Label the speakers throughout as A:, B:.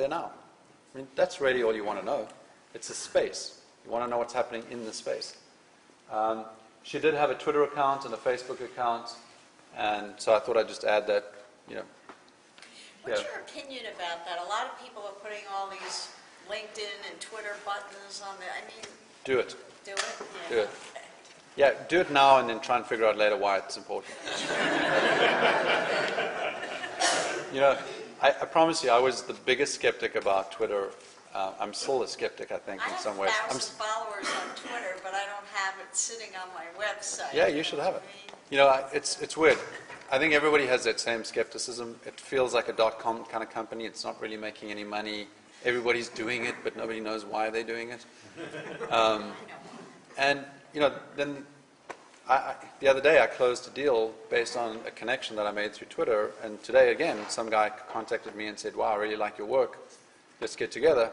A: there now. I mean, that's really all you want to know. It's a space. You want to know what's happening in the space. She did have a Twitter account and a Facebook account, and so I thought I'd just add that, you know.
B: What's your opinion about that? A lot of people are putting all these LinkedIn and Twitter buttons on there. I mean,
A: do it.
B: Do it? Yeah.
A: Do it. Yeah, do it now and then try and figure out later why it's important. You know, I promise you, I was the biggest skeptic about Twitter. I'm still a skeptic, I think, in some ways.
B: I have 1,000 followers on Twitter, but I don't have it sitting on my website.
A: Yeah, you should have it. You know, it's weird. I think everybody has that same skepticism. It feels like a .com kind of company. It's not really making any money. Everybody's doing it, but nobody knows why they're doing it. And, you know, then the other day I closed a deal based on a connection that I made through Twitter. And today, again, some guy contacted me and said, wow, I really like your work. Let's get together.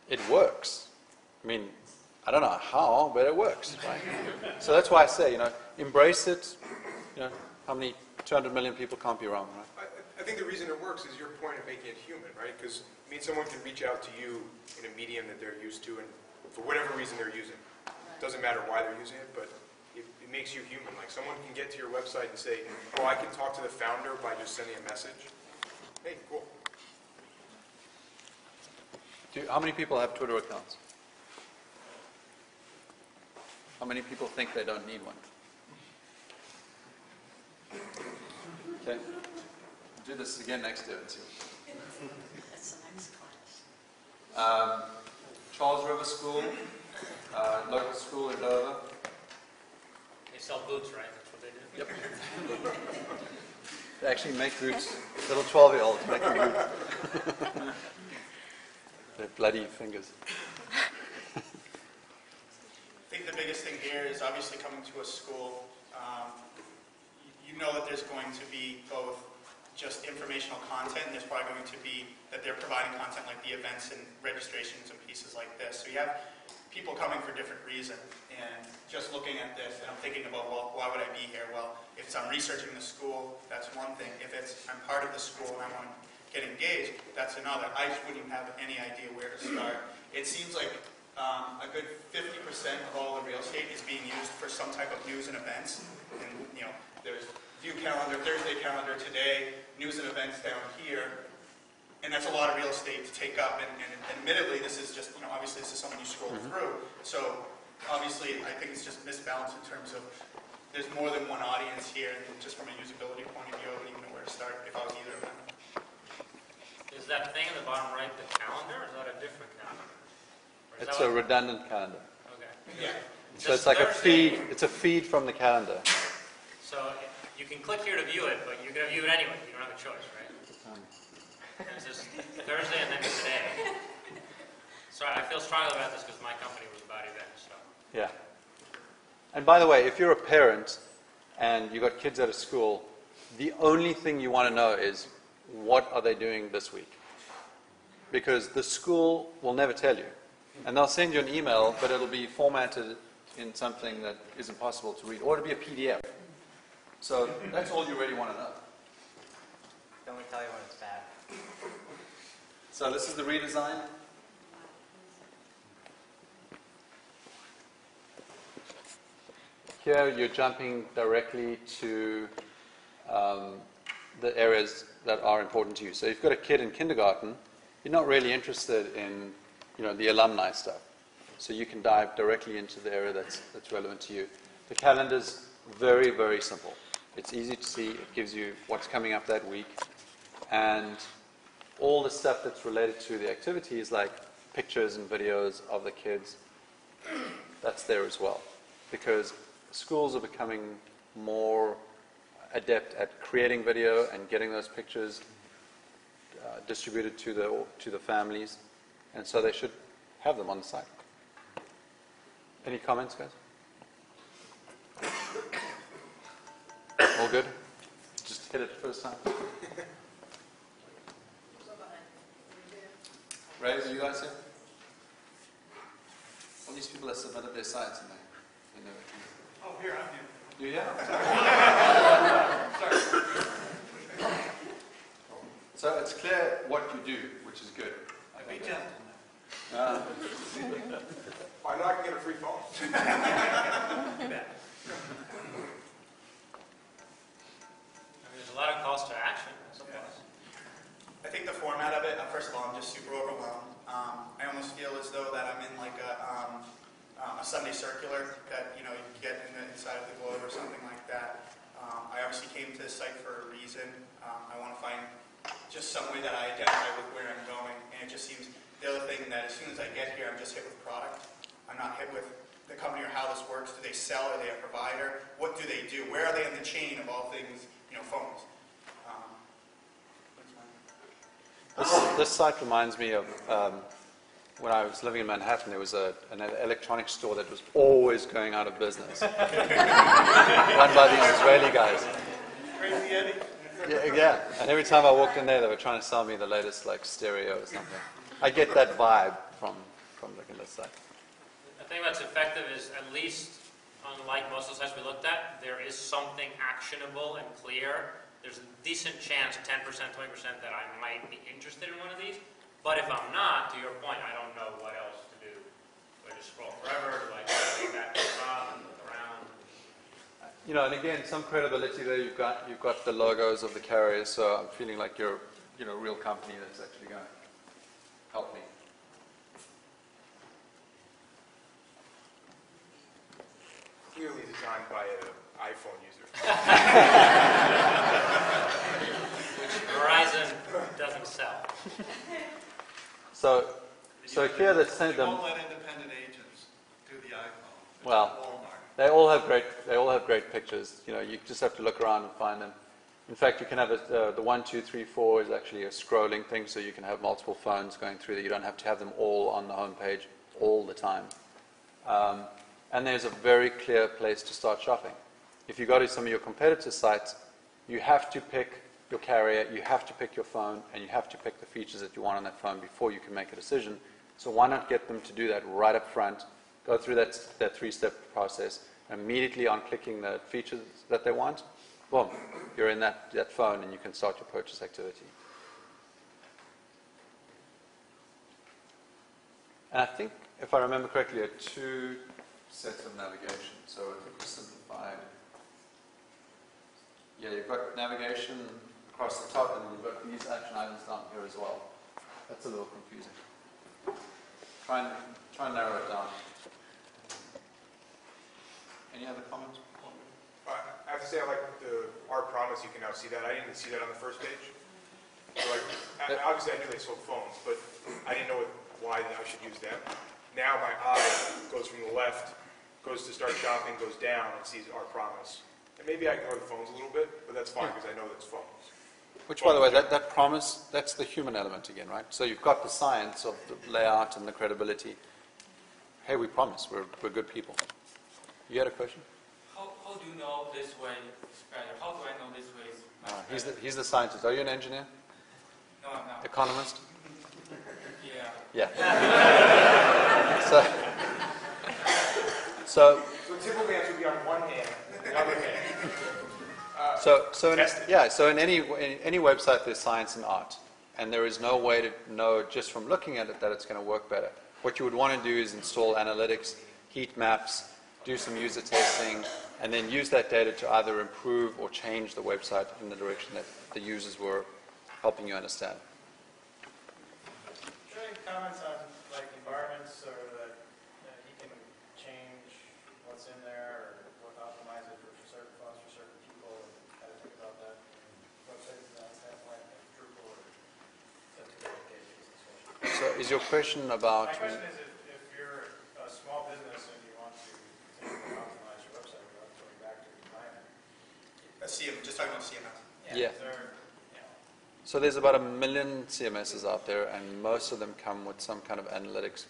A: It works. I mean, I don't know how, but it works, right? So that's why I say, you know, embrace it. You know, how many 200 million people can't be wrong, right?
C: I think the reason it works is your point of making it human, right? Because, I mean, someone can reach out to you in a medium that they're used to, and for whatever reason they're using. It doesn't matter why they're using it, but it makes you human. Like, someone can get to your website and say, oh, I can talk to the founder by just sending a message. Hey, cool.
A: How many people have Twitter accounts? How many people think they don't need one? Okay. Do this again next year and see.
B: That's the next class.
A: Charles River School, local school in Dover.
D: They sell boots, right? That's what they do?
A: Yep. They actually make boots. Little 12-year-olds making boots. Their bloody fingers.
E: I think the biggest thing here is obviously coming to a school. You know that there's going to be both just informational content, and there's probably going to be that they're providing content like the events and registrations and pieces like this. So you have people coming for different reasons, and just looking at this, and I'm thinking about, well, why would I be here? Well, if I'm researching the school, that's one thing. If I'm part of the school and I want to get engaged, that's another. I just wouldn't have any idea where to start. It seems like a good 50% of all the real estate is being used for some type of news and events. And, you know, there's view calendar, Thursday calendar today, news and events down here. And that's a lot of real estate to take up. And admittedly, this is just, you know, obviously this is something you scroll through. So obviously, I think it's just misbalanced in terms of there's more than one audience here. And just from a usability point of view, I wouldn't even know where to start if I was either of them.
D: Is that thing in the bottom right the calendar, or is that a different calendar?
A: It's a redundant calendar.
D: Okay.
E: Yeah.
A: So it's like a feed. It's a feed from the calendar.
D: So you can click here to view it, but you're going to view it anyway. You don't have a choice, right? It's just Thursday and then today. Sorry, I feel strongly about this because my company was about events. So.
A: Yeah. And by the way, if you're a parent and you've got kids at a school, the only thing you want to know is what are they doing this week? Because the school will never tell you. And they'll send you an email, but it'll be formatted in something that isn't possible to read, or it'll be a PDF. So that's all you really want to know.
F: Don't we tell you when it's bad?
A: So this is the redesign. Here you're jumping directly to the areas that are important to you. So if you've got a kid in kindergarten, you're not really interested in, you know, the alumni stuff. So you can dive directly into the area that's relevant to you. The calendar's very, very simple. It's easy to see. It gives you what's coming up that week. And all the stuff that's related to the activities, like pictures and videos of the kids, that's there as well. Because schools are becoming more adept at creating video and getting those pictures distributed to the families, and so they should have them on the site. Any comments, guys? All good? Just hit it first time. Ray, are you guys here? All these people that submitted their sites and they never came.
E: Oh, here, I'm here.
A: You yeah? So So it's clear what you do, which is good. I
E: Be
A: think.
E: gentle.
C: I know I can get a free phone.
D: There's a lot of calls to action, I suppose.
E: I think the format of it, first of all, I'm just super overwhelmed. I almost feel as though that I'm in like a Sunday circular that you get in the inside of the Globe or something like that. I obviously came to this site for a reason. I want to find just some way that I identify with where I'm going, and it just seems the other thing that as soon as I get here, I'm just hit with product. I'm not hit with the company or how this works. Do they sell? Are they a provider? What do they do? Where are they in the chain of all things, phones?
A: This site reminds me of when I was living in Manhattan. There was an electronics store that was always going out of business, run by these Israeli guys.
E: Crazy Eddie.
A: Yeah. And every time I walked in there, they were trying to sell me the latest stereo or something. I get that vibe from looking at this site.
D: The thing that's effective is, at least unlike most of the sites we looked at, there is something actionable and clear. There's a decent chance, 10%, 20%, that I might be interested in one of these. But if I'm not, to your point, I don't know what else to do. Do I just scroll forever? Do I just leave that to the top and look around?
A: And again, some credibility there. You've got the logos of the carriers, so I'm feeling like you're a real company that's actually going to help me.
C: Clearly designed by an iPhone user.
D: Which Verizon doesn't sell.
A: So here they send
G: You
A: them.
G: won't let independent agents do the iPhone. It's
A: Well,
G: like Walmart.
A: They all have great pictures. You just have to look around and find them. In fact, you can have the 1, 2, 3, 4 is actually a scrolling thing, so you can have multiple phones going through that. You don't have to have them all on the home page all the time. And there's a very clear place to start shopping. If you go to some of your competitor sites, you have to pick your carrier, you have to pick your phone, and you have to pick the features that you want on that phone before you can make a decision. So why not get them to do that right up front, go through that three-step process, and immediately on clicking the features that they want, boom, you're in that phone and you can start your purchase activity. And I think, if I remember correctly, there are 2 sets of navigation. So I think we simplified. Yeah, you've got navigation across the top, and then you've got these action items down here as well. That's a little confusing. Try and narrow it down. Any other comments?
C: I have to say, I like our promise. You can now see that. I didn't see that on the first page. So obviously, I knew they sold phones, but I didn't know why I should use them. Now my eye goes from the left, goes to start shopping, goes down, and sees our promise. And maybe I ignore the phones a little bit, but that's fine because I know that's phones.
A: Which, by the way, that promise, that's the human element again, right? So you've got the science of the layout and the credibility. Hey, we promise. We're good people. You had a question?
H: How do you know this way is better? How do I know this way is much better?
A: He's the scientist. Are you an engineer?
H: No, I'm not.
A: Economist?
H: Yeah.
A: Yeah. So
C: typical answer would be on one hand, the other hand.
A: So in any website, there's science and art, and there is no way to know just from looking at it that it's going to work better. What you would want to do is install analytics, heat maps, do some user testing, and then use that data to either improve or change the website in the direction that the users were helping you understand.
I: Are there any comments on environments, or that you can change what's in there, or optimize it for certain fonts for certain people, and how to think about that? Website design standpoint, like Drupal or applications.
A: So is your question about...
I: My question is, if you're a small business and you want to continue to optimize your website without going back to designer,
E: Just talking about CMS.
A: Yeah.
I: is there,
A: So there's about 1 million CMSs out there, and most of them come with some kind of analytics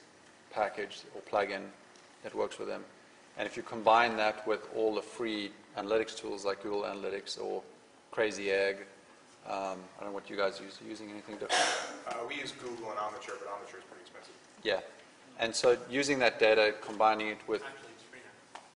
A: package or plugin that works with them. And if you combine that with all the free analytics tools like Google Analytics or Crazy Egg, I don't know what you guys use. Are you using anything different?
C: We use Google and Omniture, but Omniture is pretty expensive.
A: Yeah. And so using that data, combining it with